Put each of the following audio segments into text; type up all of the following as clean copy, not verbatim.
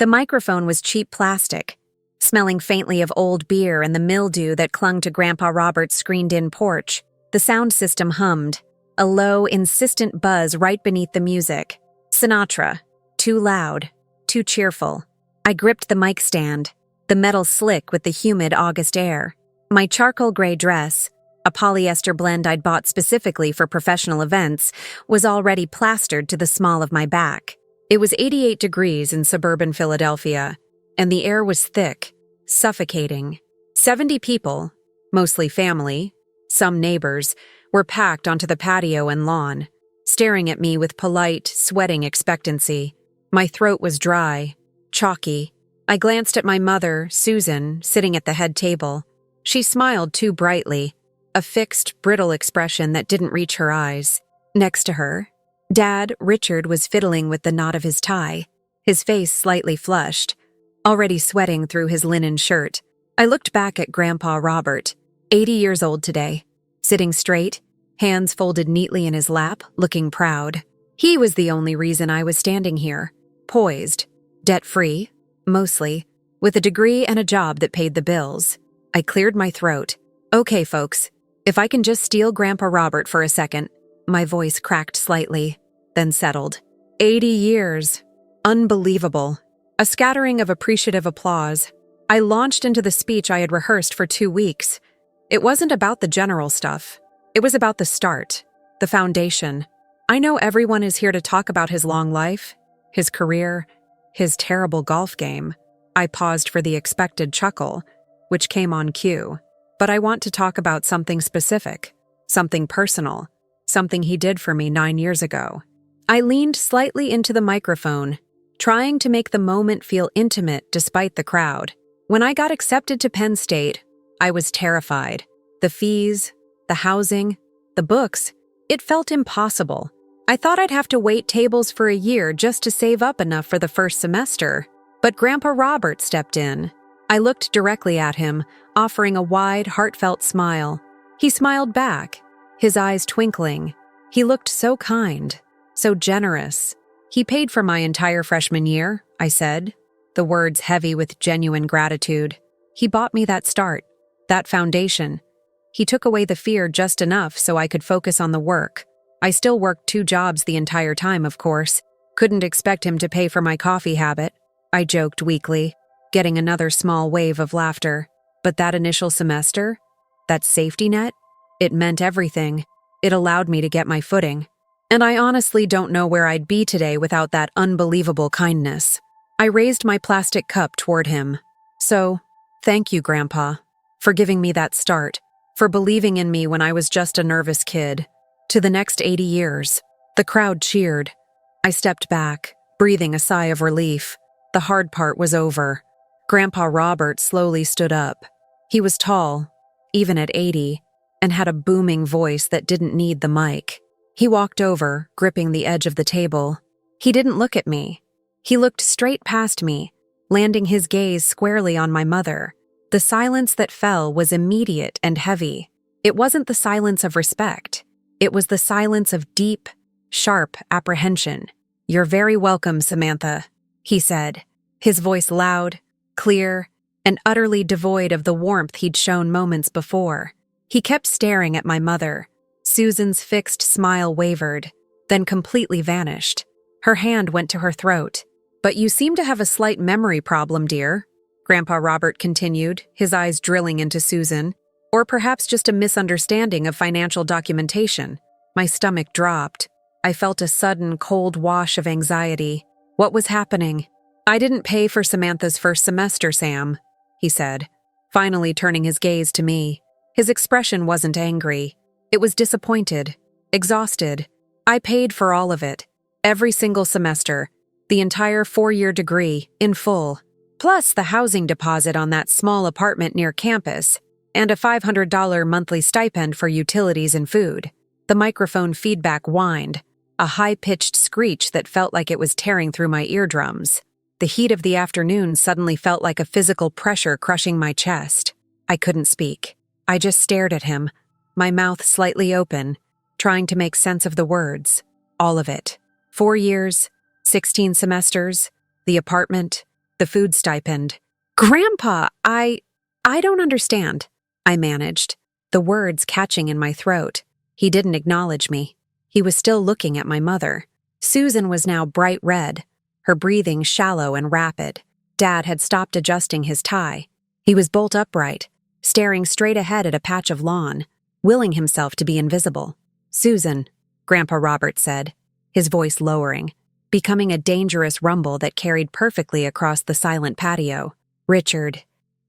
The microphone was cheap plastic, smelling faintly of old beer and the mildew that clung to Grandpa Robert's screened-in porch. The sound system hummed, a low, insistent buzz right beneath the music. Sinatra. Too loud. Too cheerful. I gripped the mic stand, the metal slick with the humid August air. My charcoal gray dress, a polyester blend I'd bought specifically for professional events, was already plastered to the small of my back. It was 88 degrees in suburban Philadelphia, and the air was thick, suffocating. 70 people, mostly family, some neighbors, were packed onto the patio and lawn, staring at me with polite, sweating expectancy. My throat was dry, chalky. I glanced at my mother, Susan, sitting at the head table. She smiled too brightly, a fixed, brittle expression that didn't reach her eyes. Next to her, Dad, Richard, was fiddling with the knot of his tie, his face slightly flushed, already sweating through his linen shirt. I looked back at Grandpa Robert, 80 years old today, sitting straight, hands folded neatly in his lap, looking proud. He was the only reason I was standing here, poised, debt-free, mostly, with a degree and a job that paid the bills. I cleared my throat. Okay, folks, if I can just steal Grandpa Robert for a second. My voice cracked slightly, then settled. 80 years. Unbelievable. A scattering of appreciative applause. I launched into the speech I had rehearsed for 2 weeks. It wasn't about the general stuff. It was about the start, the foundation. I know everyone is here to talk about his long life, his career, his terrible golf game. I paused for the expected chuckle, which came on cue. But I want to talk about something specific, something personal, something he did for me 9 years ago. I leaned slightly into the microphone, trying to make the moment feel intimate despite the crowd. When I got accepted to Penn State, I was terrified. The fees, the housing, the books, it felt impossible. I thought I'd have to wait tables for a year just to save up enough for the first semester. But Grandpa Robert stepped in. I looked directly at him, offering a wide, heartfelt smile. He smiled back, his eyes twinkling. He looked so kind, so generous. He paid for my entire freshman year, I said, the words heavy with genuine gratitude. He bought me that start, that foundation. He took away the fear just enough so I could focus on the work. I still worked 2 jobs the entire time, of course. Couldn't expect him to pay for my coffee habit, I joked weakly, getting another small wave of laughter. But that initial semester, that safety net, it meant everything. It allowed me to get my footing. And I honestly don't know where I'd be today without that unbelievable kindness. I raised my plastic cup toward him. So, thank you, Grandpa, for giving me that start, for believing in me when I was just a nervous kid. To the next 80 years. The crowd cheered. I stepped back, breathing a sigh of relief. The hard part was over. Grandpa Robert slowly stood up. He was tall, even at 80, and had a booming voice that didn't need the mic. He walked over, gripping the edge of the table. He didn't look at me. He looked straight past me, landing his gaze squarely on my mother. The silence that fell was immediate and heavy. It wasn't the silence of respect. It was the silence of deep, sharp apprehension. "You're very welcome, Samantha," he said, his voice loud, clear, and utterly devoid of the warmth he'd shown moments before. He kept staring at my mother. Susan's fixed smile wavered, then completely vanished. Her hand went to her throat. "But you seem to have a slight memory problem, dear," Grandpa Robert continued, his eyes drilling into Susan. "Or perhaps just a misunderstanding of financial documentation." My stomach dropped. I felt a sudden cold wash of anxiety. What was happening? "I didn't pay for Samantha's first semester, Sam," he said, finally turning his gaze to me. His expression wasn't angry. It was disappointed, exhausted. "I paid for all of it. Every single semester. The entire 4-year degree, in full. Plus the housing deposit on that small apartment near campus, and a $500 monthly stipend for utilities and food." The microphone feedback whined, a high-pitched screech that felt like it was tearing through my eardrums. The heat of the afternoon suddenly felt like a physical pressure crushing my chest. I couldn't speak. I just stared at him, my mouth slightly open, trying to make sense of the words. All of it. 4 years, 16 semesters, the apartment, The food stipend. Grandpa, I don't understand. I managed, the words catching in my throat. He didn't acknowledge me. He was still looking at my mother. Susan was now bright red, her breathing shallow and rapid. Dad had stopped adjusting his tie. He was bolt upright, staring straight ahead at a patch of lawn, willing himself to be invisible. "Susan," Grandpa Robert said, his voice lowering, becoming a dangerous rumble that carried perfectly across the silent patio. "Richard,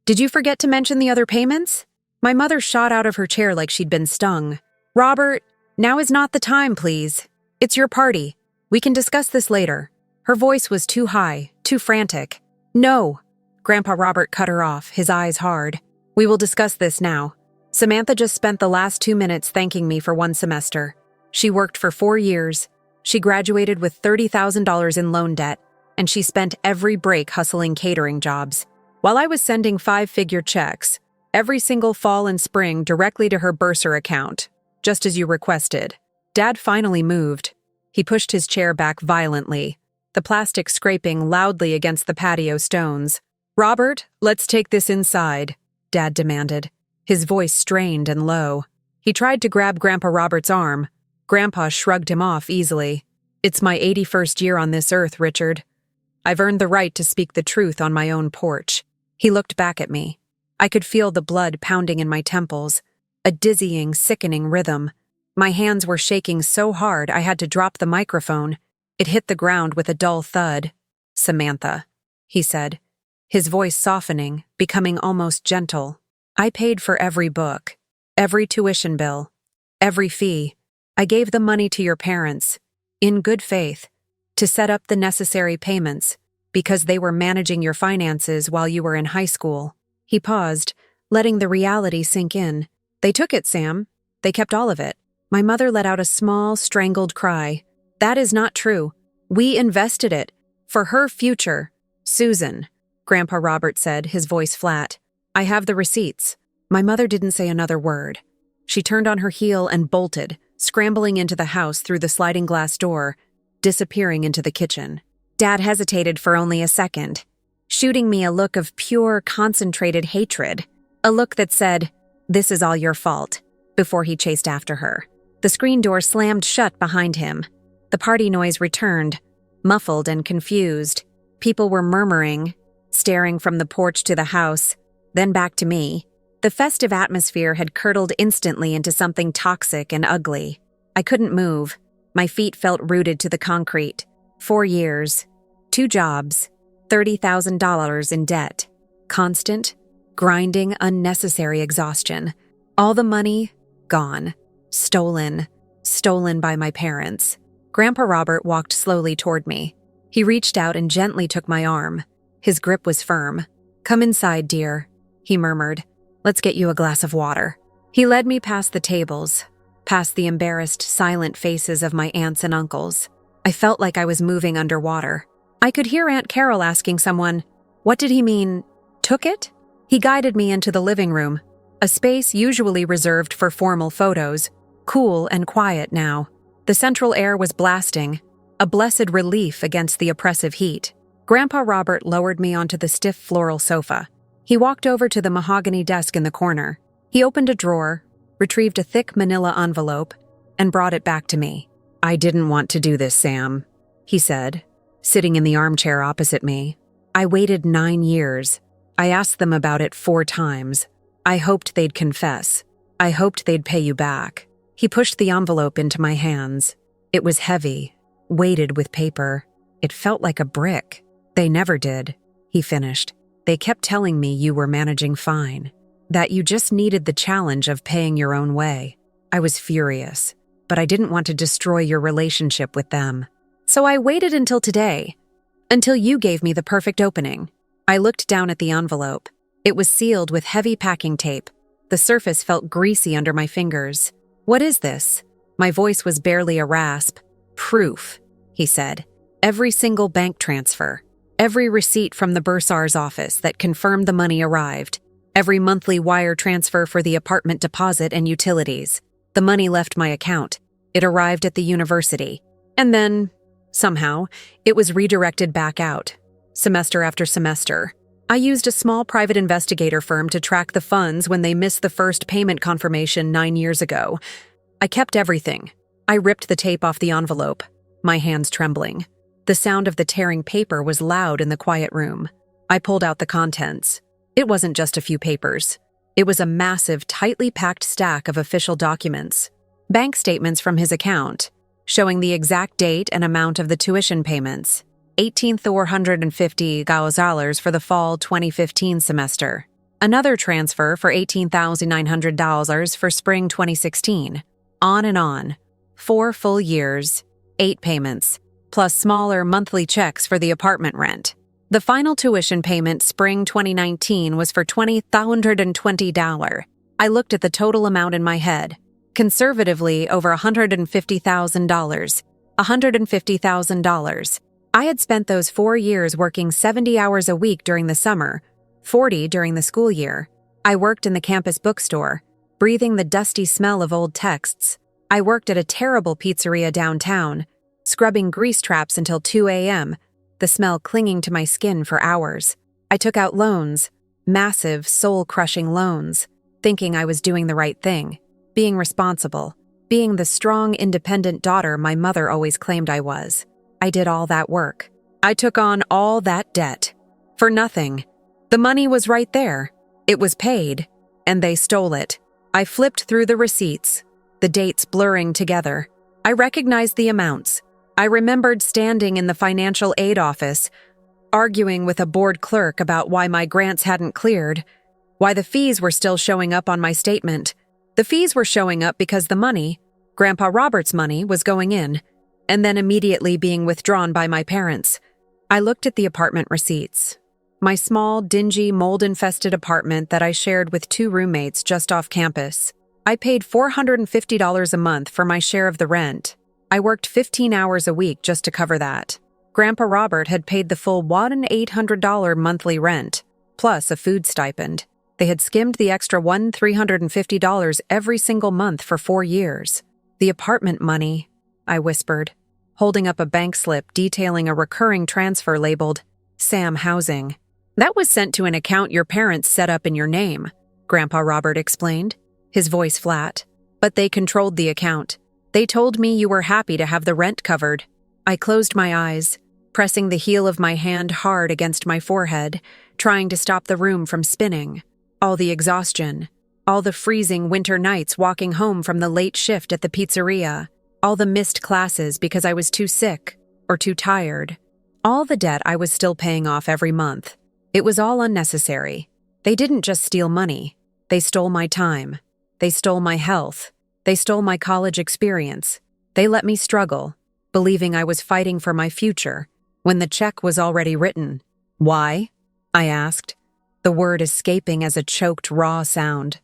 did you forget to mention the other payments?" My mother shot out of her chair like she'd been stung. "Robert, now is not the time, please. It's your party. We can discuss this later." Her voice was too high, too frantic. "No." Grandpa Robert cut her off, his eyes hard. "We will discuss this now. Samantha just spent the last 2 minutes thanking me for 1 semester. She worked for 4 years. She graduated with $30,000 in loan debt, and she spent every break hustling catering jobs. While I was sending 5-figure checks, every single fall and spring directly to her bursar account, just as you requested." Dad finally moved. He pushed his chair back violently, the plastic scraping loudly against the patio stones. "Robert, let's take this inside," Dad demanded, his voice strained and low. He tried to grab Grandpa Robert's arm. Grandpa shrugged him off easily. "It's my 81st year on this earth, Richard. I've earned the right to speak the truth on my own porch." He looked back at me. I could feel the blood pounding in my temples, a dizzying, sickening rhythm. My hands were shaking so hard I had to drop the microphone. It hit the ground with a dull thud. "Samantha," he said, his voice softening, becoming almost gentle. "I paid for every book, every tuition bill, every fee. I gave the money to your parents, in good faith, to set up the necessary payments, because they were managing your finances while you were in high school." He paused, letting the reality sink in. "They took it, Sam. They kept all of it." My mother let out a small, strangled cry. "That is not true. We invested it. For her future." "Susan," Grandpa Robert said, his voice flat. "I have the receipts." My mother didn't say another word. She turned on her heel and bolted, scrambling into the house through the sliding glass door, disappearing into the kitchen. Dad hesitated for only a second, shooting me a look of pure, concentrated hatred, a look that said, "This is all your fault," before he chased after her. The screen door slammed shut behind him. The party noise returned, muffled and confused. People were murmuring, staring from the porch to the house, then back to me. The festive atmosphere had curdled instantly into something toxic and ugly. I couldn't move. My feet felt rooted to the concrete. 4 years, 2 jobs, $30,000 in debt. Constant, grinding, unnecessary exhaustion. All the money, gone. Stolen by my parents. Grandpa Robert walked slowly toward me. He reached out and gently took my arm. His grip was firm. "Come inside, dear," he murmured. "Let's get you a glass of water." He led me past the tables, past the embarrassed, silent faces of my aunts and uncles. I felt like I was moving underwater. I could hear Aunt Carol asking someone, "What did he mean? Took it?" He guided me into the living room, a space usually reserved for formal photos, cool and quiet now. The central air was blasting, a blessed relief against the oppressive heat. Grandpa Robert lowered me onto the stiff floral sofa. He walked over to the mahogany desk in the corner. He opened a drawer, retrieved a thick manila envelope, and brought it back to me. "I didn't want to do this, Sam," he said, sitting in the armchair opposite me. "I waited 9 years. I asked them about it 4 times. I hoped they'd confess. I hoped they'd pay you back." He pushed the envelope into my hands. It was heavy, weighted with paper. It felt like a brick. "They never did," he finished. "They kept telling me you were managing fine, that you just needed the challenge of paying your own way. I was furious, but I didn't want to destroy your relationship with them. So I waited until today, until you gave me the perfect opening." I looked down at the envelope. It was sealed with heavy packing tape. The surface felt greasy under my fingers. "What is this?" My voice was barely a rasp. "Proof," he said. "Every single bank transfer. Every receipt from the bursar's office that confirmed the money arrived. Every monthly wire transfer for the apartment deposit and utilities. The money left my account. It arrived at the university. And then, somehow, it was redirected back out. semester after semester. I used a small private investigator firm to track the funds when they missed the first payment confirmation 9 years ago. I kept everything. I ripped the tape off the envelope, my hands trembling. The sound of the tearing paper was loud in the quiet room. I pulled out the contents. It wasn't just a few papers. It was a massive, tightly packed stack of official documents. Bank statements from his account, showing the exact date and amount of the tuition payments. $18,450 for the fall 2015 semester. Another transfer for $18,900 for spring 2016. On and on. 4 full years, 8 payments, plus smaller monthly checks for the apartment rent. The final tuition payment spring 2019 was for $2,020. I looked at the total amount in my head. Conservatively, over $150,000. $150,000. I had spent those 4 years working 70 hours a week during the summer, 40 during the school year. I worked in the campus bookstore, breathing the dusty smell of old texts. I worked at a terrible pizzeria downtown, scrubbing grease traps until 2 a.m., the smell clinging to my skin for hours. I took out loans, massive, soul-crushing loans, thinking I was doing the right thing, being responsible, being the strong, independent daughter my mother always claimed I was. I did all that work. I took on all that debt. For nothing. The money was right there. It was paid, and they stole it. I flipped through the receipts, the dates blurring together. I recognized the amounts. I remembered standing in the financial aid office, arguing with a board clerk about why my grants hadn't cleared, why the fees were still showing up on my statement. The fees were showing up because the money, Grandpa Robert's money, was going in, and then immediately being withdrawn by my parents. I looked at the apartment receipts. My small, dingy, mold-infested apartment that I shared with 2 roommates just off campus. I paid $450 a month for my share of the rent. I worked 15 hours a week just to cover that. Grandpa Robert had paid the full $1,800 monthly rent, plus a food stipend. They had skimmed the extra $1,350 every single month for 4 years. The apartment money, I whispered, holding up a bank slip detailing a recurring transfer labeled Sam Housing. That was sent to an account your parents set up in your name, Grandpa Robert explained, his voice flat. But they controlled the account. They told me you were happy to have the rent covered. I closed my eyes, pressing the heel of my hand hard against my forehead, trying to stop the room from spinning. All the exhaustion, all the freezing winter nights walking home from the late shift at the pizzeria, all the missed classes because I was too sick or too tired, all the debt I was still paying off every month. It was all unnecessary. They didn't just steal money. They stole my time. They stole my health. They stole my college experience. They let me struggle, believing I was fighting for my future, when the check was already written. Why? I asked, the word escaping as a choked, raw sound.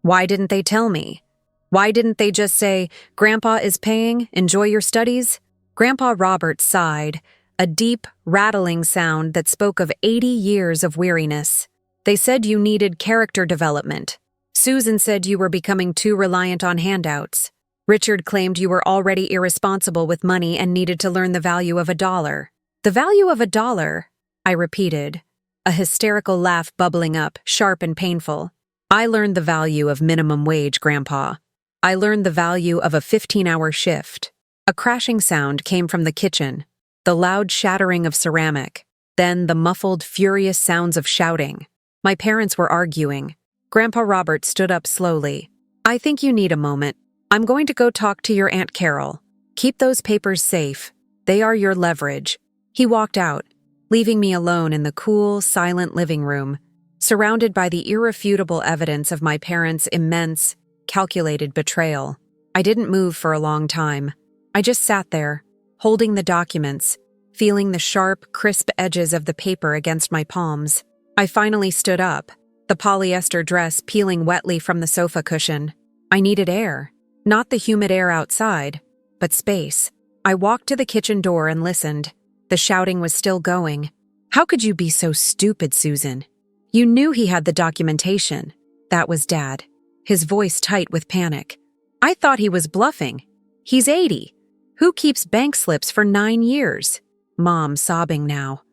Why didn't they tell me? Why didn't they just say, Grandpa is paying, enjoy your studies? Grandpa Robert sighed, a deep, rattling sound that spoke of 80 years of weariness. They said you needed character development. Susan said you were becoming too reliant on handouts. Richard claimed you were already irresponsible with money and needed to learn the value of $1. The value of $1, I repeated, a hysterical laugh bubbling up, sharp and painful. I learned the value of minimum wage, Grandpa. I learned the value of a 15-hour shift. A crashing sound came from the kitchen, the loud shattering of ceramic, then the muffled, furious sounds of shouting. My parents were arguing. Grandpa Robert stood up slowly. I think you need a moment. I'm going to go talk to your Aunt Carol. Keep those papers safe. They are your leverage. He walked out, leaving me alone in the cool, silent living room, surrounded by the irrefutable evidence of my parents' immense, calculated betrayal. I didn't move for a long time. I just sat there, holding the documents, feeling the sharp, crisp edges of the paper against my palms. I finally stood up, the polyester dress peeling wetly from the sofa cushion. I needed air. Not the humid air outside, but space. I walked to the kitchen door and listened. The shouting was still going. How could you be so stupid, Susan? You knew he had the documentation. That was Dad, his voice tight with panic. I thought he was bluffing. He's 80. Who keeps bank slips for 9 years? Mom sobbing now.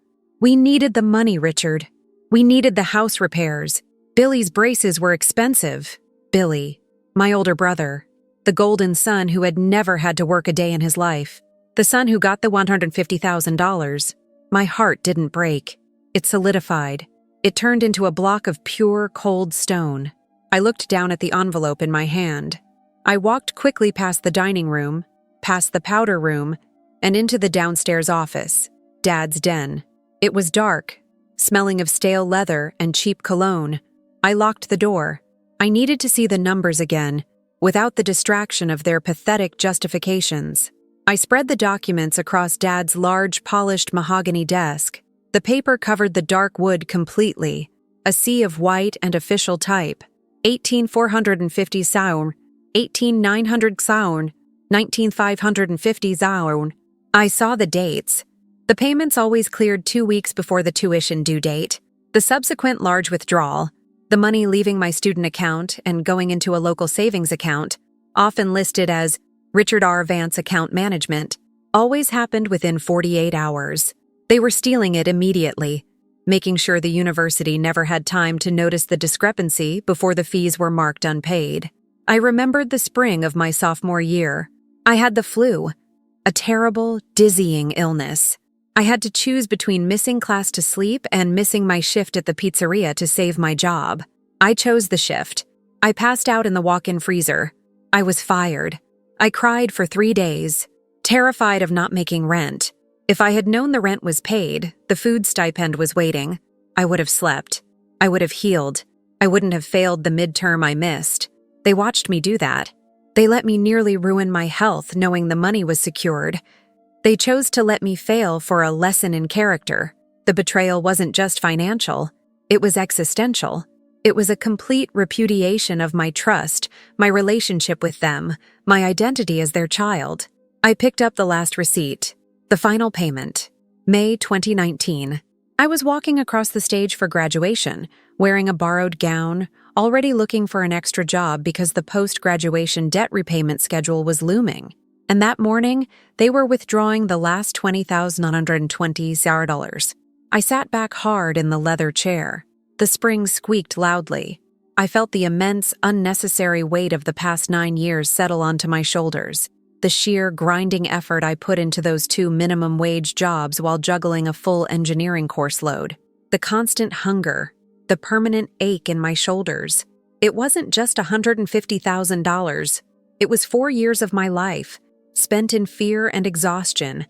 We needed the money, Richard. We needed the house repairs. Billy's braces were expensive. Billy, my older brother, the golden son who had never had to work a day in his life, the son who got the $150,000. My heart didn't break. It solidified. It turned into a block of pure, cold stone. I looked down at the envelope in my hand. I walked quickly past the dining room, past the powder room, and into the downstairs office, Dad's den. It was dark, smelling of stale leather and cheap cologne. I locked the door. I needed to see the numbers again, without the distraction of their pathetic justifications. I spread the documents across Dad's large, polished mahogany desk. The paper covered the dark wood completely, a sea of white and official type. 18,450 Saun, 18,900 Saun, 19,550 Saun. I saw the dates. The payments always cleared 2 weeks before the tuition due date. The subsequent large withdrawal, the money leaving my student account and going into a local savings account, often listed as Richard R. Vance Account Management, always happened within 48 hours. They were stealing it immediately, making sure the university never had time to notice the discrepancy before the fees were marked unpaid. I remembered the spring of my sophomore year. I had the flu, a terrible, dizzying illness. I had to choose between missing class to sleep and missing my shift at the pizzeria to save my job. I chose the shift. I passed out in the walk-in freezer. I was fired. I cried for 3 days, terrified of not making rent. If I had known the rent was paid, the food stipend was waiting, I would have slept. I would have healed. I wouldn't have failed the midterm I missed. They watched me do that. They let me nearly ruin my health knowing the money was secured. They chose to let me fail for a lesson in character. The betrayal wasn't just financial. It was existential. It was a complete repudiation of my trust, my relationship with them, my identity as their child. I picked up the last receipt. The final payment. May 2019. I was walking across the stage for graduation, wearing a borrowed gown, already looking for an extra job because the post-graduation debt repayment schedule was looming. And that morning, they were withdrawing the last $20,120. I sat back hard in the leather chair. The springs squeaked loudly. I felt the immense, unnecessary weight of the past 9 years settle onto my shoulders. The sheer, grinding effort I put into those 2 minimum-wage jobs while juggling a full engineering course load. The constant hunger. The permanent ache in my shoulders. It wasn't just $150,000. It was 4 years of my life, spent in fear and exhaustion,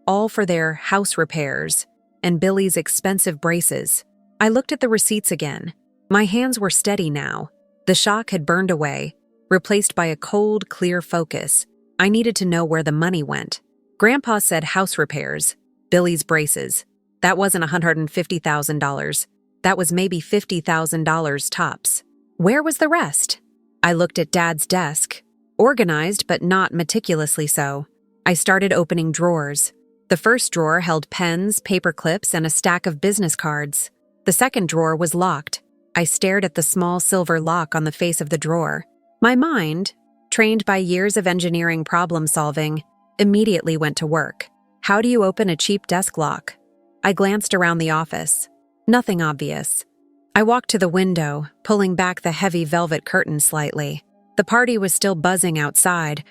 all for their house repairs and Billy's expensive braces. I looked at the receipts again. My hands were steady now. The shock had burned away, replaced by a cold, clear focus. I needed to know where the money went. Grandpa said house repairs, Billy's braces. That wasn't $150,000. That was maybe $50,000 tops. Where was the rest? I looked at Dad's desk, organized but not meticulously so. I started opening drawers. The first drawer held pens, paper clips, and a stack of business cards. The second drawer was locked. I stared at the small silver lock on the face of the drawer. My mind, trained by years of engineering problem-solving, immediately went to work. How do you open a cheap desk lock? I glanced around the office. Nothing obvious. I walked to the window, pulling back the heavy velvet curtain slightly. The party was still buzzing outside,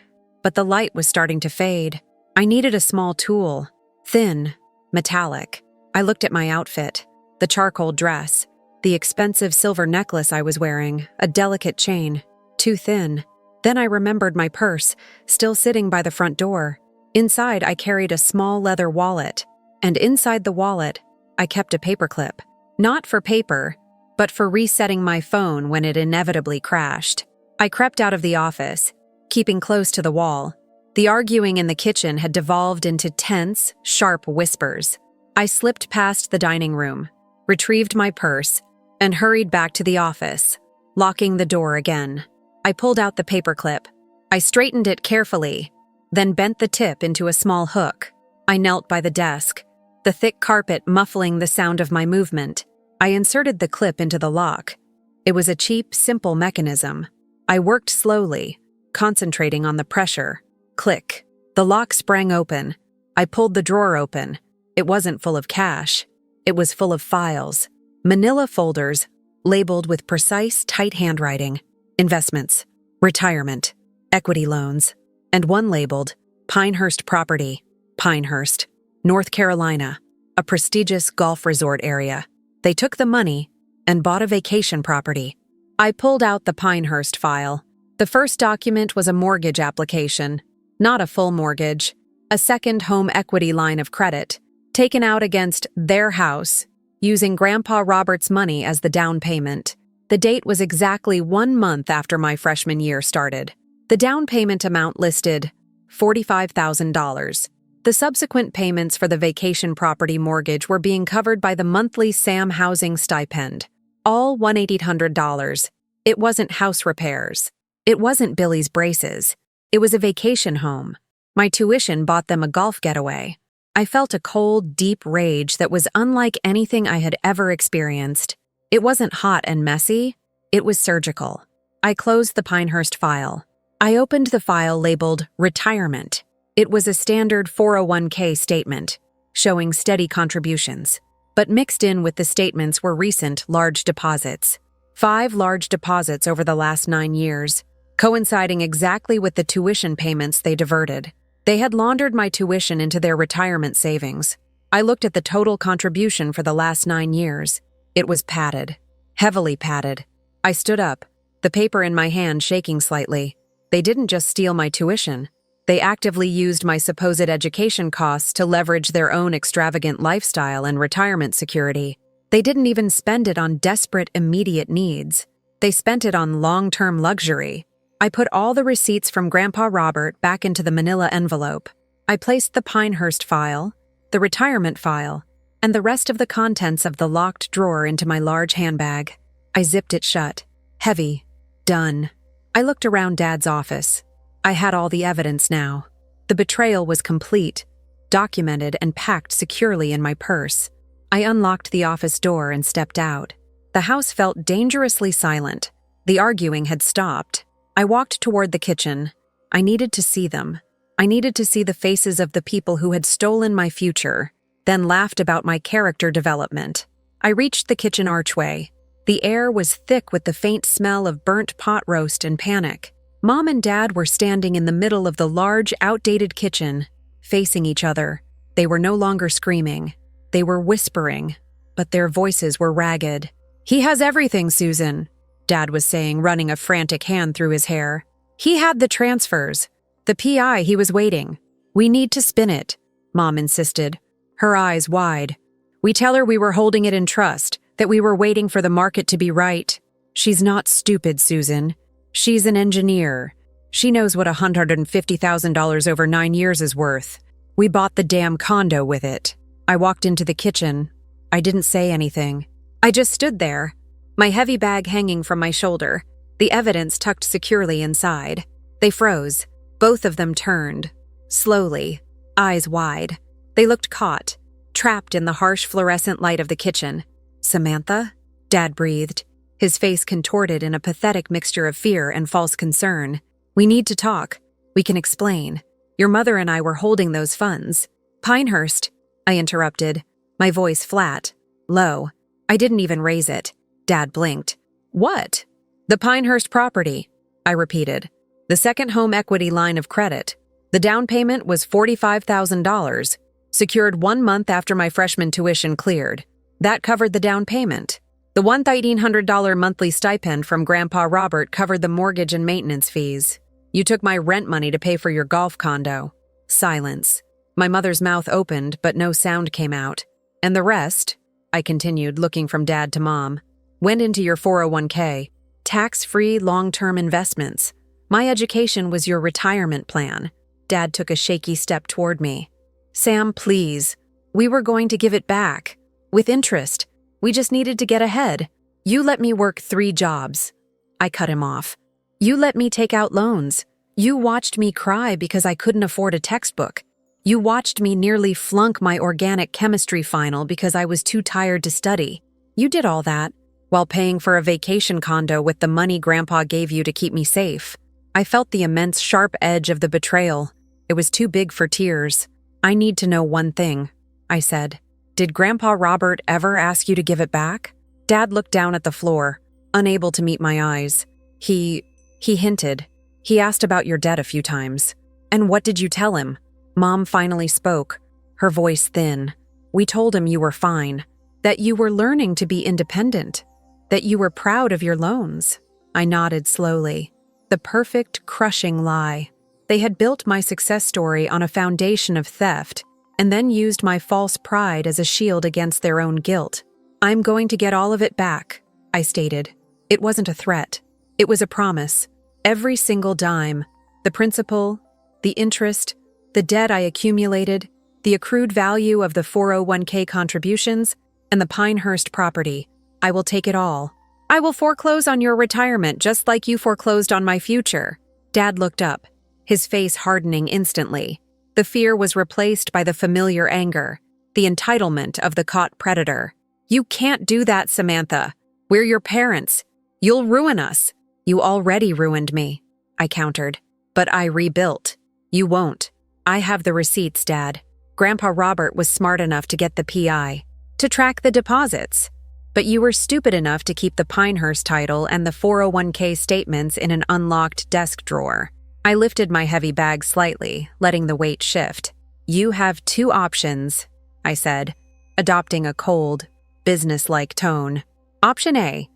but the light was starting to fade. I needed a small tool, thin, metallic. I looked at my outfit, the charcoal dress, the expensive silver necklace I was wearing, a delicate chain, too thin. Then I remembered my purse, still sitting by the front door. Inside, I carried a small leather wallet, and inside the wallet, I kept a paperclip. Not for paper, but for resetting my phone when it inevitably crashed. I crept out of the office, keeping close to the wall. The arguing in the kitchen had devolved into tense, sharp whispers. I slipped past the dining room, retrieved my purse, and hurried back to the office, locking the door again. I pulled out the paperclip. I straightened it carefully, then bent the tip into a small hook. I knelt by the desk, the thick carpet muffling the sound of my movement. I inserted the clip into the lock. It was a cheap, simple mechanism. I worked slowly, concentrating on the pressure. Click. The lock sprang open. I pulled the drawer open. It wasn't full of cash. It was full of files, manila folders, labeled with precise, tight handwriting, investments, retirement, equity loans, and one labeled Pinehurst Property, Pinehurst, North Carolina, a prestigious golf resort area. They took the money and bought a vacation property. I pulled out the Pinehurst file. The first document was a mortgage application, not a full mortgage, a second home equity line of credit, taken out against their house, using Grandpa Robert's money as the down payment. The date was exactly 1 month after my freshman year started. The down payment amount listed $45,000. The subsequent payments for the vacation property mortgage were being covered by the monthly Sam housing stipend, all $1,800. It wasn't house repairs. It wasn't Billy's braces. It was a vacation home. My tuition bought them a golf getaway. I felt a cold, deep rage that was unlike anything I had ever experienced. It wasn't hot and messy. It was surgical. I closed the Pinehurst file. I opened the file labeled Retirement. It was a standard 401k statement, showing steady contributions. But mixed in with the statements were recent large deposits. 5 large deposits over the last 9 years, coinciding exactly with the tuition payments they diverted. They had laundered my tuition into their retirement savings. I looked at the total contribution for the last 9 years. It was padded, heavily padded. I stood up, the paper in my hand shaking slightly. They didn't just steal my tuition. They actively used my supposed education costs to leverage their own extravagant lifestyle and retirement security. They didn't even spend it on desperate, immediate needs. They spent it on long-term luxury. I put all the receipts from Grandpa Robert back into the manila envelope. I placed the Pinehurst file, the retirement file, and the rest of the contents of the locked drawer into my large handbag. I zipped it shut. Heavy. Done. I looked around Dad's office. I had all the evidence now. The betrayal was complete, documented, and packed securely in my purse. I unlocked the office door and stepped out. The house felt dangerously silent. The arguing had stopped. I walked toward the kitchen. I needed to see them. I needed to see the faces of the people who had stolen my future, then laughed about my character development. I reached the kitchen archway. The air was thick with the faint smell of burnt pot roast and panic. Mom and Dad were standing in the middle of the large, outdated kitchen, facing each other. They were no longer screaming. They were whispering, but their voices were ragged. "He has everything, Susan," Dad was saying, running a frantic hand through his hair. "He had the transfers. The PI, he was waiting. We need to spin it," Mom insisted, her eyes wide. "We tell her we were holding it in trust, that we were waiting for the market to be right. She's not stupid, Susan. She's an engineer. She knows what $150,000 over 9 years is worth. We bought the damn condo with it." I walked into the kitchen. I didn't say anything. I just stood there, my heavy bag hanging from my shoulder, the evidence tucked securely inside. They froze. Both of them turned, slowly, eyes wide. They looked caught, trapped in the harsh fluorescent light of the kitchen. "Samantha?" Dad breathed, his face contorted in a pathetic mixture of fear and false concern. "We need to talk. We can explain. Your mother and I were holding those funds." "Pinehurst," I interrupted, my voice flat, low. I didn't even raise it. Dad blinked. "What?" "The Pinehurst property," I repeated. "The second home equity line of credit. The down payment was $45,000, secured 1 month after my freshman tuition cleared. That covered the down payment. The $1,800 monthly stipend from Grandpa Robert covered the mortgage and maintenance fees. You took my rent money to pay for your golf condo." Silence. My mother's mouth opened, but no sound came out. "And the rest," I continued, looking from Dad to Mom, "went into your 401k, tax-free long-term investments. My education was your retirement plan." Dad took a shaky step toward me. "Sam, please. We were going to give it back. With interest. We just needed to get ahead. You let me work 3 jobs." I cut him off. "You let me take out loans. You watched me cry because I couldn't afford a textbook. You watched me nearly flunk my organic chemistry final because I was too tired to study. You did all that, while paying for a vacation condo with the money Grandpa gave you to keep me safe." I felt the immense sharp edge of the betrayal. It was too big for tears. "I need to know one thing," I said. Did Grandpa Robert ever ask you to give it back? Dad looked down at the floor, unable to meet my eyes. He hinted. He asked about your debt a few times. And what did you tell him? Mom finally spoke, her voice thin. We told him you were fine, that you were learning to be independent, that you were proud of your loans. I nodded slowly. The perfect, crushing lie. They had built my success story on a foundation of theft, and then used my false pride as a shield against their own guilt. I'm going to get all of it back, I stated. It wasn't a threat. It was a promise. Every single dime, the principal, the interest, the debt I accumulated, the accrued value of the 401k contributions, and the Pinehurst property. I will take it all. I will foreclose on your retirement just like you foreclosed on my future. Dad looked up, his face hardening instantly. The fear was replaced by the familiar anger, the entitlement of the caught predator. You can't do that, Samantha. We're your parents. You'll ruin us. You already ruined me, I countered. But I rebuilt. You won't. I have the receipts, Dad. Grandpa Robert was smart enough to get the PI, to track the deposits. But you were stupid enough to keep the Pinehurst title and the 401k statements in an unlocked desk drawer. I lifted my heavy bag slightly, letting the weight shift. You have two options, I said, adopting a cold, business-like tone. Option A.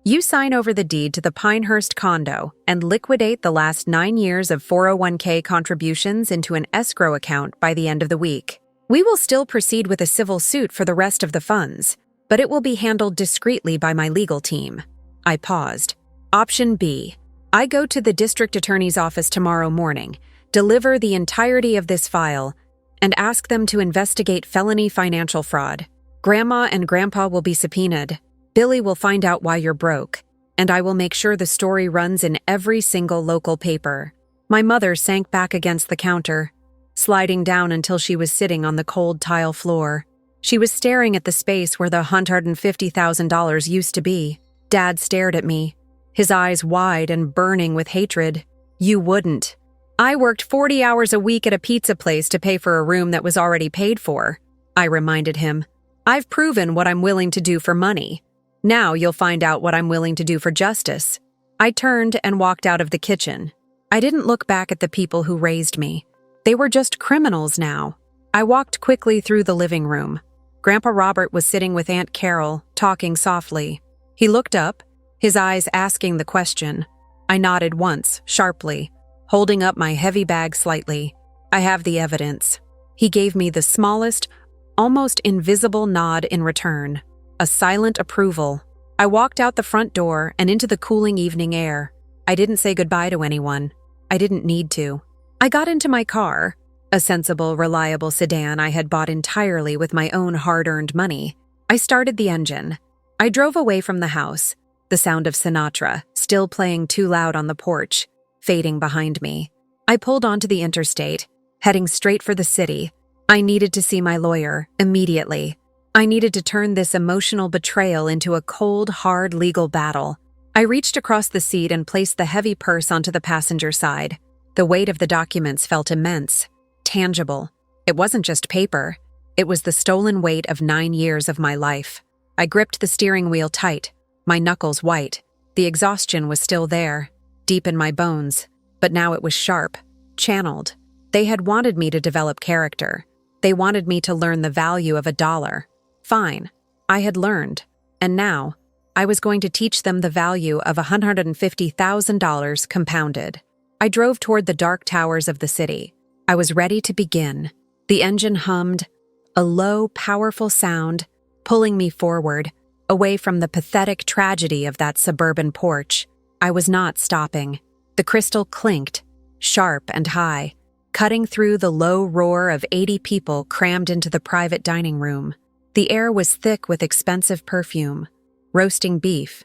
You sign over the deed to the Pinehurst condo and liquidate the last 9 years of 401k contributions into an escrow account by the end of the week. We will still proceed with a civil suit for the rest of the funds, but it will be handled discreetly by my legal team. I paused. Option B. I go to the district attorney's office tomorrow morning, deliver the entirety of this file, and ask them to investigate felony financial fraud. Grandma and Grandpa will be subpoenaed. Billy will find out why you're broke, and I will make sure the story runs in every single local paper. My mother sank back against the counter, sliding down until she was sitting on the cold tile floor. She was staring at the space where the $150,000 used to be. Dad stared at me, his eyes wide and burning with hatred. You wouldn't. I worked 40 hours a week at a pizza place to pay for a room that was already paid for, I reminded him. I've proven what I'm willing to do for money. Now you'll find out what I'm willing to do for justice. I turned and walked out of the kitchen. I didn't look back at the people who raised me. They were just criminals now. I walked quickly through the living room. Grandpa Robert was sitting with Aunt Carol, talking softly. He looked up, his eyes asking the question. I nodded once, sharply, holding up my heavy bag slightly. I have the evidence. He gave me the smallest, almost invisible nod in return. A silent approval. I walked out the front door and into the cooling evening air. I didn't say goodbye to anyone. I didn't need to. I got into my car, a sensible, reliable sedan I had bought entirely with my own hard-earned money. I started the engine. I drove away from the house, the sound of Sinatra, still playing too loud on the porch, fading behind me. I pulled onto the interstate, heading straight for the city. I needed to see my lawyer, immediately. I needed to turn this emotional betrayal into a cold, hard legal battle. I reached across the seat and placed the heavy purse onto the passenger side. The weight of the documents felt immense, tangible. It wasn't just paper. It was the stolen weight of 9 years of my life. I gripped the steering wheel tight, my knuckles white. The exhaustion was still there, deep in my bones, but now it was sharp, channeled. They had wanted me to develop character. They wanted me to learn the value of $1. Fine, I had learned, and now I was going to teach them the value of $150,000 compounded. I drove toward the dark towers of the city. I was ready to begin. The engine hummed, a low, powerful sound, pulling me forward, away from the pathetic tragedy of that suburban porch. I was not stopping. The crystal clinked, sharp and high, cutting through the low roar of 80 people crammed into the private dining room. The air was thick with expensive perfume, roasting beef,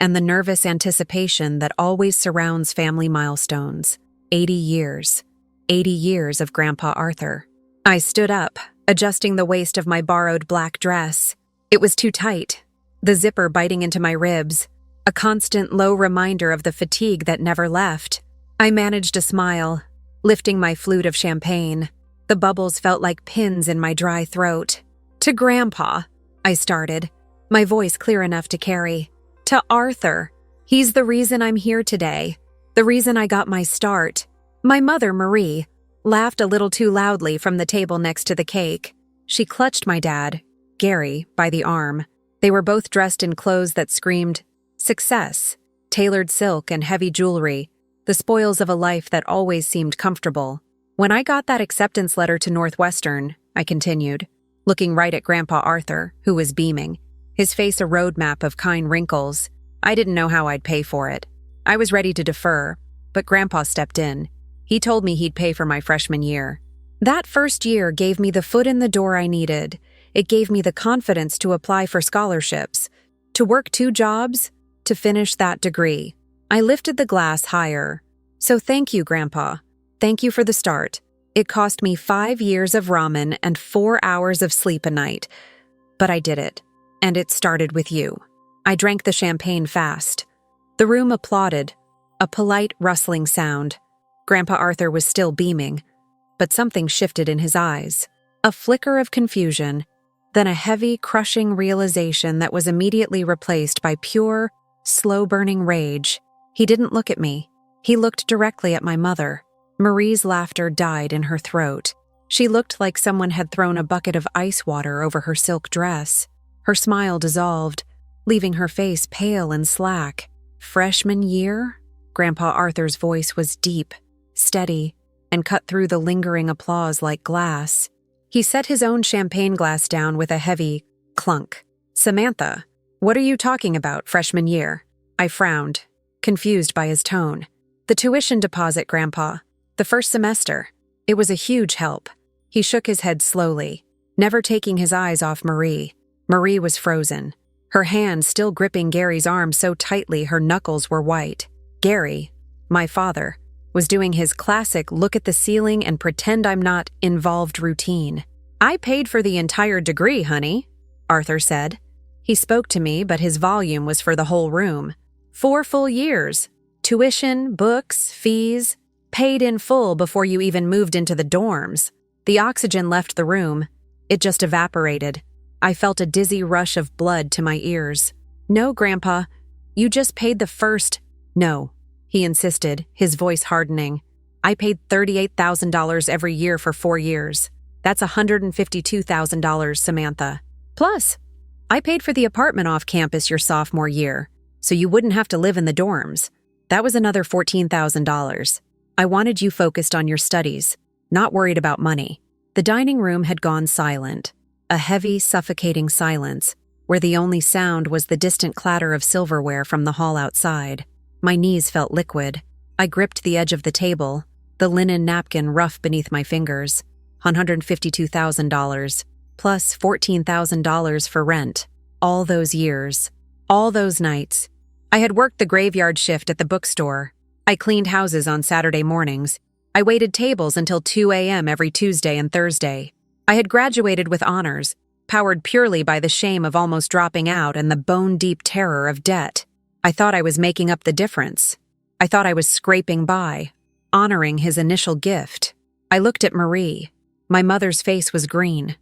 and the nervous anticipation that always surrounds family milestones. 80 years. 80 years of Grandpa Arthur. I stood up, adjusting the waist of my borrowed black dress. It was too tight, the zipper biting into my ribs, a constant low reminder of the fatigue that never left. I managed a smile, lifting my flute of champagne. The bubbles felt like pins in my dry throat. To Grandpa, I started, my voice clear enough to carry. To Arthur. He's the reason I'm here today. The reason I got my start. My mother, Marie, laughed a little too loudly from the table next to the cake. She clutched my dad, Gary, by the arm. They were both dressed in clothes that screamed success, tailored silk and heavy jewelry, the spoils of a life that always seemed comfortable. When I got that acceptance letter to Northwestern, I continued, looking right at Grandpa Arthur, who was beaming, his face a roadmap of kind wrinkles. I didn't know how I'd pay for it. I was ready to defer, but Grandpa stepped in. He told me he'd pay for my freshman year. That first year gave me the foot in the door I needed. It gave me the confidence to apply for scholarships, to work 2 jobs, to finish that degree. I lifted the glass higher. So thank you, Grandpa. Thank you for the start. It cost me 5 years of ramen and 4 hours of sleep a night. But I did it. And it started with you. I drank the champagne fast. The room applauded. A polite rustling sound. Grandpa Arthur was still beaming, but something shifted in his eyes. A flicker of confusion, then a heavy, crushing realization that was immediately replaced by pure, slow-burning rage. He didn't look at me. He looked directly at my mother. Marie's laughter died in her throat. She looked like someone had thrown a bucket of ice water over her silk dress. Her smile dissolved, leaving her face pale and slack. Freshman year? Grandpa Arthur's voice was deep, steady, and cut through the lingering applause like glass. He set his own champagne glass down with a heavy clunk. Samantha, what are you talking about, freshman year? I frowned, confused by his tone. The tuition deposit, Grandpa. The first semester. It was a huge help. He shook his head slowly, never taking his eyes off Marie. Marie was frozen, her hand still gripping Gary's arm so tightly her knuckles were white. Gary, my father, was doing his classic look at the ceiling and pretend I'm not involved routine. I paid for the entire degree, honey, Arthur said. He spoke to me, but his volume was for the whole room. 4 full years. Tuition, books, fees, paid in full before you even moved into the dorms. The oxygen left the room. It just evaporated. I felt a dizzy rush of blood to my ears. No, Grandpa, you just paid the first. No, he insisted, his voice hardening. I paid $38,000 every year for 4 years. That's $152,000, Samantha. Plus, I paid for the apartment off campus your sophomore year, so you wouldn't have to live in the dorms. That was another $14,000. I wanted you focused on your studies, not worried about money. The dining room had gone silent, a heavy, suffocating silence, where the only sound was the distant clatter of silverware from the hall outside. My knees felt liquid. I gripped the edge of the table, the linen napkin rough beneath my fingers. $152,000, plus $14,000 for rent. All those years, all those nights. I had worked the graveyard shift at the bookstore. I cleaned houses on Saturday mornings. I waited tables until 2 a.m. every Tuesday and Thursday. I had graduated with honors, powered purely by the shame of almost dropping out and the bone-deep terror of debt. I thought I was making up the difference. I thought I was scraping by, honoring his initial gift. I looked at Marie. My mother's face was green.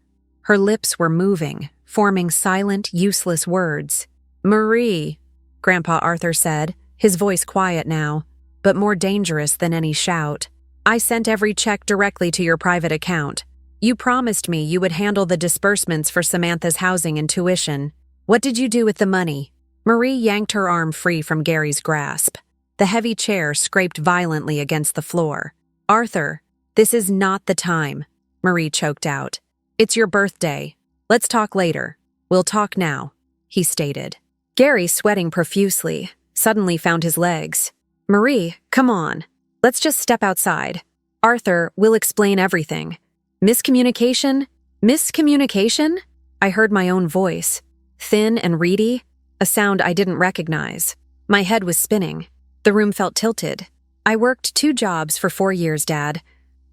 Her lips were moving, forming silent, useless words. Marie, Grandpa Arthur said, his voice quiet now, but more dangerous than any shout. I sent every check directly to your private account. You promised me you would handle the disbursements for Samantha's housing and tuition. What did you do with the money? Marie yanked her arm free from Gary's grasp. The heavy chair scraped violently against the floor. Arthur, this is not the time, Marie choked out. It's your birthday. Let's talk later. We'll talk now, he stated. Gary, sweating profusely, suddenly found his legs. Marie, come on. Let's just step outside. Arthur, we'll explain everything. Miscommunication? Miscommunication? I heard my own voice, thin and reedy, a sound I didn't recognize. My head was spinning. The room felt tilted. I worked 2 jobs for 4 years, Dad.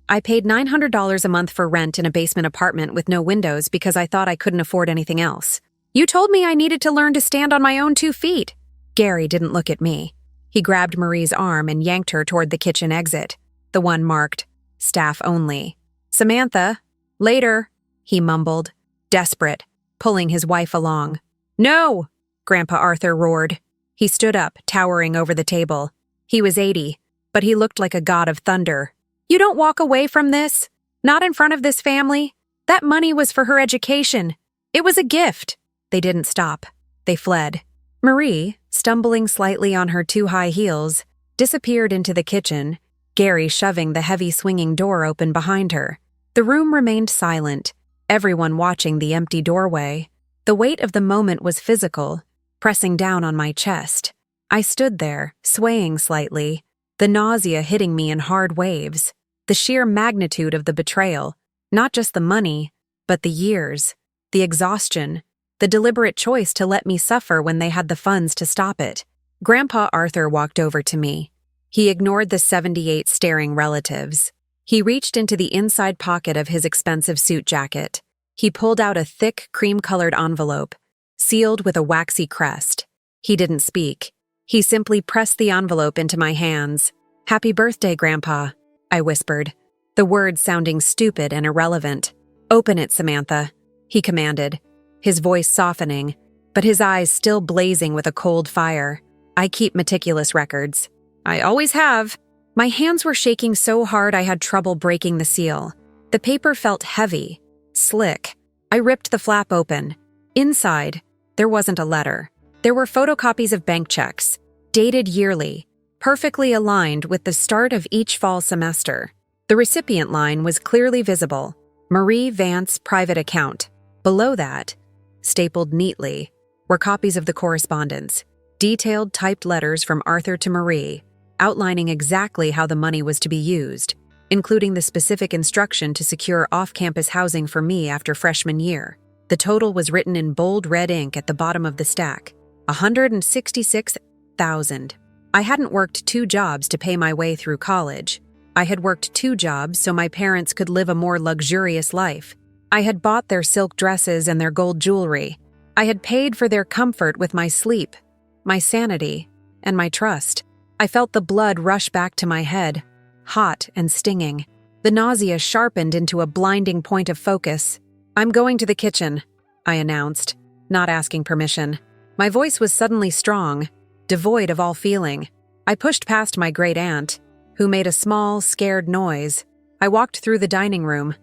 I paid $900 a month for rent in a basement apartment with no windows because I thought I couldn't afford anything else. You told me I needed to learn to stand on my own 2 feet. Gary didn't look at me. He grabbed Marie's arm and yanked her toward the kitchen exit, the one marked, staff only. Samantha, later, he mumbled. desperate, pulling his wife along. "No!" Grandpa Arthur roared. He stood up, towering over the table. He was 80, but he looked like a god of thunder. "You don't walk away from this. Not in front of this family. That money was for her education. It was a gift." They didn't stop. They fled. Marie, stumbling slightly on her too high heels, disappeared into the kitchen, Gary shoving the heavy swinging door open behind her. The room remained silent, everyone watching the empty doorway. The weight of the moment was physical, pressing down on my chest. I stood there, swaying slightly, the nausea hitting me in hard waves. The sheer magnitude of the betrayal, not just the money, but the years, the exhaustion, the deliberate choice to let me suffer when they had the funds to stop it. Grandpa Arthur walked over to me. He ignored the 78 staring relatives. He reached into the inside pocket of his expensive suit jacket. He pulled out a thick, cream-colored envelope, sealed with a waxy crest. He didn't speak. He simply pressed the envelope into my hands. "Happy birthday, Grandpa," I whispered, the words sounding stupid and irrelevant. "Open it, Samantha," he commanded, his voice softening, but his eyes still blazing with a cold fire. "I keep meticulous records. I always have." My hands were shaking so hard I had trouble breaking the seal. The paper felt heavy, slick. I ripped the flap open. Inside, there wasn't a letter. There were photocopies of bank checks, dated yearly, perfectly aligned with the start of each fall semester. The recipient line was clearly visible: Marie Vance private account. Below that, stapled neatly, were copies of the correspondence, detailed typed letters from Arthur to Marie, outlining exactly how the money was to be used, including the specific instruction to secure off-campus housing for me after freshman year. The total was written in bold red ink at the bottom of the stack: $166,000. I hadn't worked 2 jobs to pay my way through college. I had worked 2 jobs so my parents could live a more luxurious life. I had bought their silk dresses and their gold jewelry. I had paid for their comfort with my sleep, my sanity, and my trust. I felt the blood rush back to my head, hot and stinging. The nausea sharpened into a blinding point of focus. "I'm going to the kitchen," I announced, not asking permission. My voice was suddenly strong, devoid of all feeling. I pushed past my great-aunt, who made a small, scared noise. I walked through the dining room,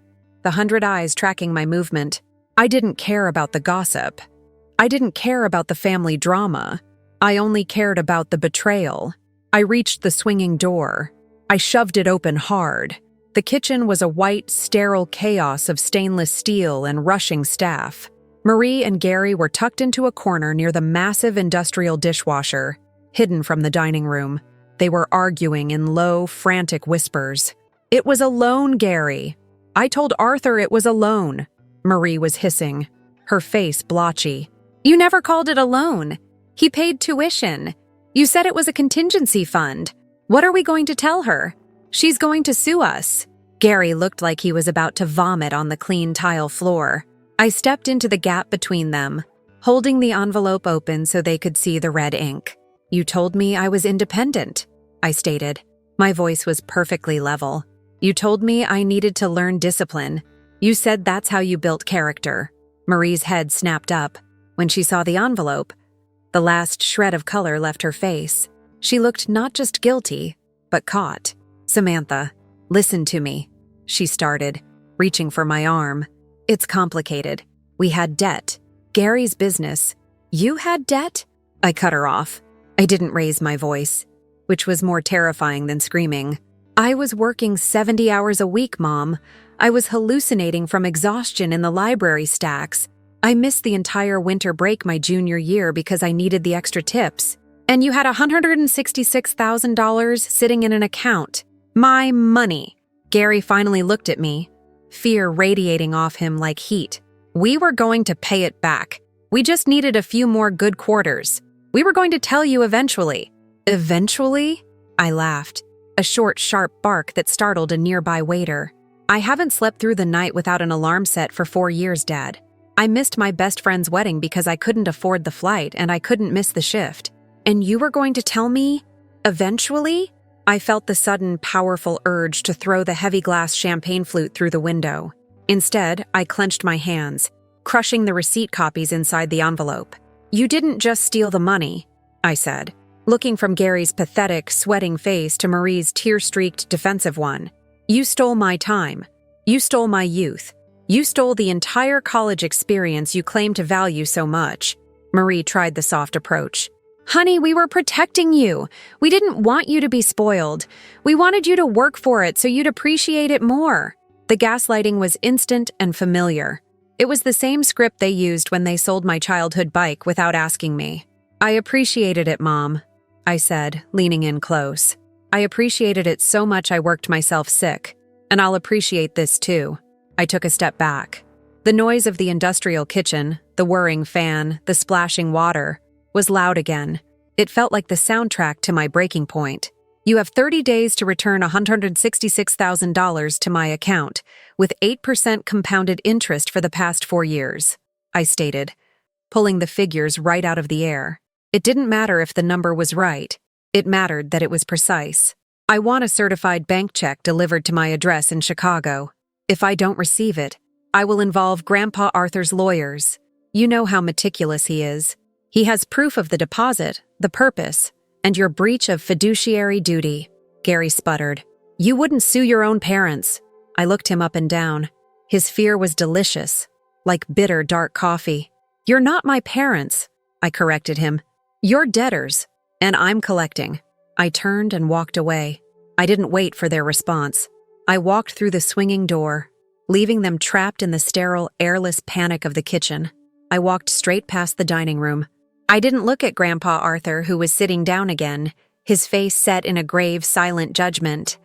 the 100 eyes tracking my movement. I didn't care about the gossip. I didn't care about the family drama. I only cared about the betrayal. I reached the swinging door. I shoved it open hard. The kitchen was a white, sterile chaos of stainless steel and rushing staff. Marie and Gary were tucked into a corner near the massive industrial dishwasher, hidden from the dining room. They were arguing in low, frantic whispers. "It was a loan, Gary. I told Arthur it was a loan," Marie was hissing, her face blotchy. "You never called it a loan. He paid tuition. You said it was a contingency fund. What are we going to tell her? She's going to sue us." Gary looked like he was about to vomit on the clean tile floor. I stepped into the gap between them, holding the envelope open so they could see the red ink. "You told me I was independent," I stated. My voice was perfectly level. "You told me I needed to learn discipline. You said that's how you built character." Marie's head snapped up. When she saw the envelope, the last shred of color left her face. She looked not just guilty, but caught. "Samantha, listen to me," she started, reaching for my arm. "It's complicated. We had debt. Gary's business." "You had debt?" I cut her off. I didn't raise my voice, which was more terrifying than screaming. "I was working 70 hours a week, Mom. I was hallucinating from exhaustion in the library stacks. I missed the entire winter break my junior year because I needed the extra tips. And you had $166,000 sitting in an account. My money." Gary finally looked at me, fear radiating off him like heat. "We were going to pay it back. We just needed a few more good quarters. We were going to tell you eventually." "Eventually?" I laughed, a short, sharp bark that startled a nearby waiter. "I haven't slept through the night without an alarm set for 4 years, Dad. I missed my best friend's wedding because I couldn't afford the flight and I couldn't miss the shift. And you were going to tell me, eventually?" I felt the sudden, powerful urge to throw the heavy glass champagne flute through the window. Instead, I clenched my hands, crushing the receipt copies inside the envelope. "You didn't just steal the money," I said, looking from Gary's pathetic, sweating face to Marie's tear-streaked, defensive one. "You stole my time. You stole my youth. You stole the entire college experience you claim to value so much." Marie tried the soft approach. "Honey, we were protecting you. We didn't want you to be spoiled. We wanted you to work for it so you'd appreciate it more." The gaslighting was instant and familiar. It was the same script they used when they sold my childhood bike without asking me. "I appreciated it, Mom," I said, leaning in close. "I appreciated it so much I worked myself sick. And I'll appreciate this too." I took a step back. The noise of the industrial kitchen, the whirring fan, the splashing water, was loud again. It felt like the soundtrack to my breaking point. "You have 30 days to return $166,000 to my account, with 8% compounded interest for the past 4 years, I stated, pulling the figures right out of the air. It didn't matter if the number was right. It mattered that it was precise. "I want a certified bank check delivered to my address in Chicago. If I don't receive it, I will involve Grandpa Arthur's lawyers. You know how meticulous he is. He has proof of the deposit, the purpose, and your breach of fiduciary duty," Gary sputtered. "You wouldn't sue your own parents." I looked him up and down. His fear was delicious, like bitter dark coffee. "You're not my parents," I corrected him. "You're debtors, and I'm collecting." I turned and walked away. I didn't wait for their response. I walked through the swinging door, leaving them trapped in the sterile, airless panic of the kitchen. I walked straight past the dining room. I didn't look at Grandpa Arthur, who was sitting down again, his face set in a grave, silent judgment.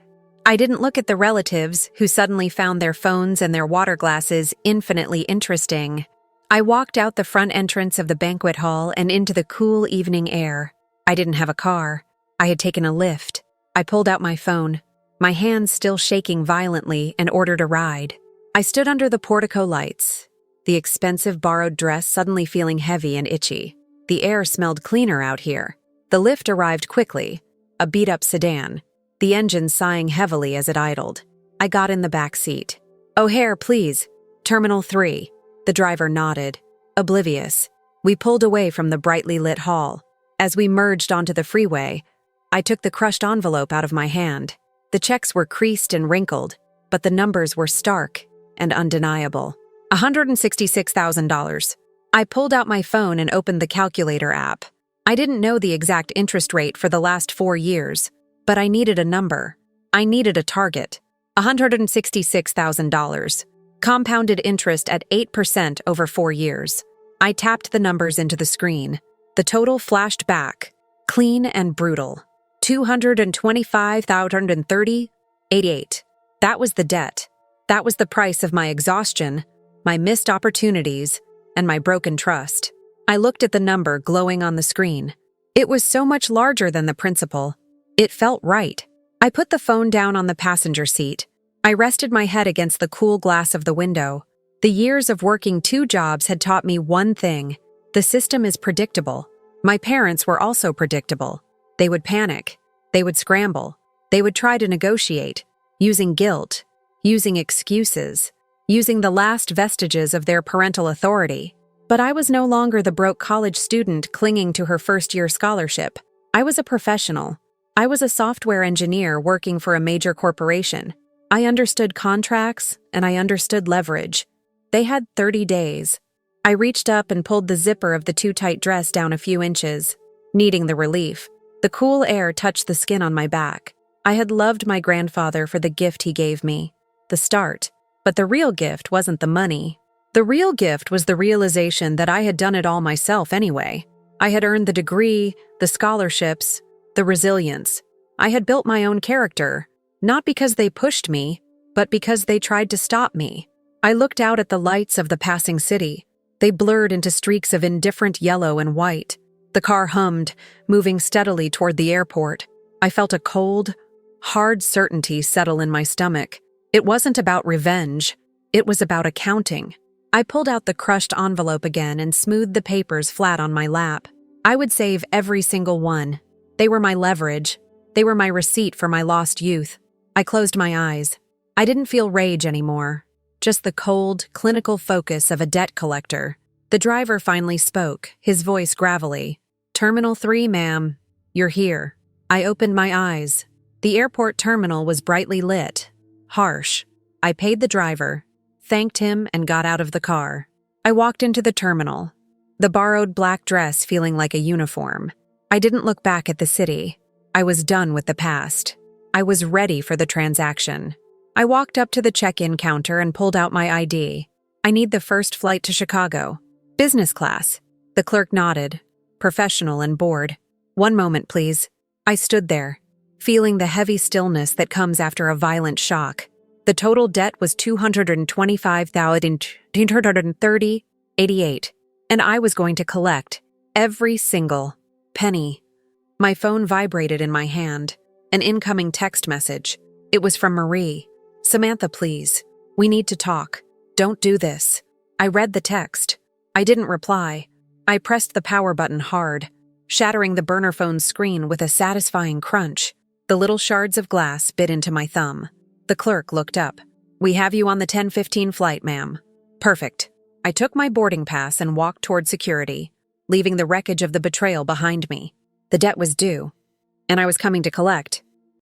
I didn't look at the relatives, who suddenly found their phones and their water glasses infinitely interesting. I walked out the front entrance of the banquet hall and into the cool evening air. I didn't have a car. I had taken a lift. I pulled out my phone, my hands still shaking violently, and ordered a ride. I stood under the portico lights, the expensive borrowed dress suddenly feeling heavy and itchy. The air smelled cleaner out here. The lift arrived quickly, a beat-up sedan, the engine sighing heavily as it idled. I got in the back seat. "O'Hare, please. Terminal 3. The driver nodded, oblivious. We pulled away from the brightly lit hall. As we merged onto the freeway, I took the crushed envelope out of my hand. The checks were creased and wrinkled, but the numbers were stark and undeniable. $166,000. I pulled out my phone and opened the calculator app. I didn't know the exact interest rate for the last 4 years, but I needed a number. I needed a target. $166,000. Compounded interest at 8% over 4 years. I tapped the numbers into the screen. The total flashed back, clean and brutal. $225,030.88. That was the debt. That was the price of my exhaustion, my missed opportunities, and my broken trust. I looked at the number glowing on the screen. It was so much larger than the principal. It felt right. I put the phone down on the passenger seat. I rested my head against the cool glass of the window. The years of working 2 jobs had taught me one thing. The system is predictable. My parents were also predictable. They would panic. They would scramble. They would try to negotiate, using guilt, using excuses, using the last vestiges of their parental authority. But I was no longer the broke college student clinging to her first-year scholarship. I was a professional. I was a software engineer working for a major corporation. I understood contracts, and I understood leverage. They had 30 days. I reached up and pulled the zipper of the too-tight dress down a few inches, needing the relief. The cool air touched the skin on my back. I had loved my grandfather for the gift he gave me, the start. But the real gift wasn't the money. The real gift was the realization that I had done it all myself anyway. I had earned the degree, the scholarships, the resilience. I had built my own character, not because they pushed me, but because they tried to stop me. I looked out at the lights of the passing city. They blurred into streaks of indifferent yellow and white. The car hummed, moving steadily toward the airport. I felt a cold, hard certainty settle in my stomach. It wasn't about revenge. It was about accounting. I pulled out the crushed envelope again and smoothed the papers flat on my lap. I would save every single one. They were my leverage. They were my receipt for my lost youth. I closed my eyes. I didn't feel rage anymore, just the cold, clinical focus of a debt collector. The driver finally spoke, his voice gravelly. "Terminal 3, ma'am. You're here." I opened my eyes. The airport terminal was brightly lit. Harsh. I paid the driver, thanked him, and got out of the car. I walked into the terminal, the borrowed black dress feeling like a uniform. I didn't look back at the city. I was done with the past. I was ready for the transaction. I walked up to the check-in counter and pulled out my ID. "I need the first flight to Chicago. Business class." The clerk nodded, professional and bored. "One moment, please." I stood there, feeling the heavy stillness that comes after a violent shock. The total debt was $225,230.88, and I was going to collect every single penny. My phone vibrated in my hand. An incoming text message. It was from Marie. "Samantha, please. We need to talk. Don't do this." I read the text. I didn't reply. I pressed the power button hard, shattering the burner phone's screen with a satisfying crunch. The little shards of glass bit into my thumb. The clerk looked up. "We have you on the 10:15 flight, ma'am." "Perfect." I took my boarding pass and walked toward security, leaving the wreckage of the betrayal behind me. The debt was due, and I was coming to collect.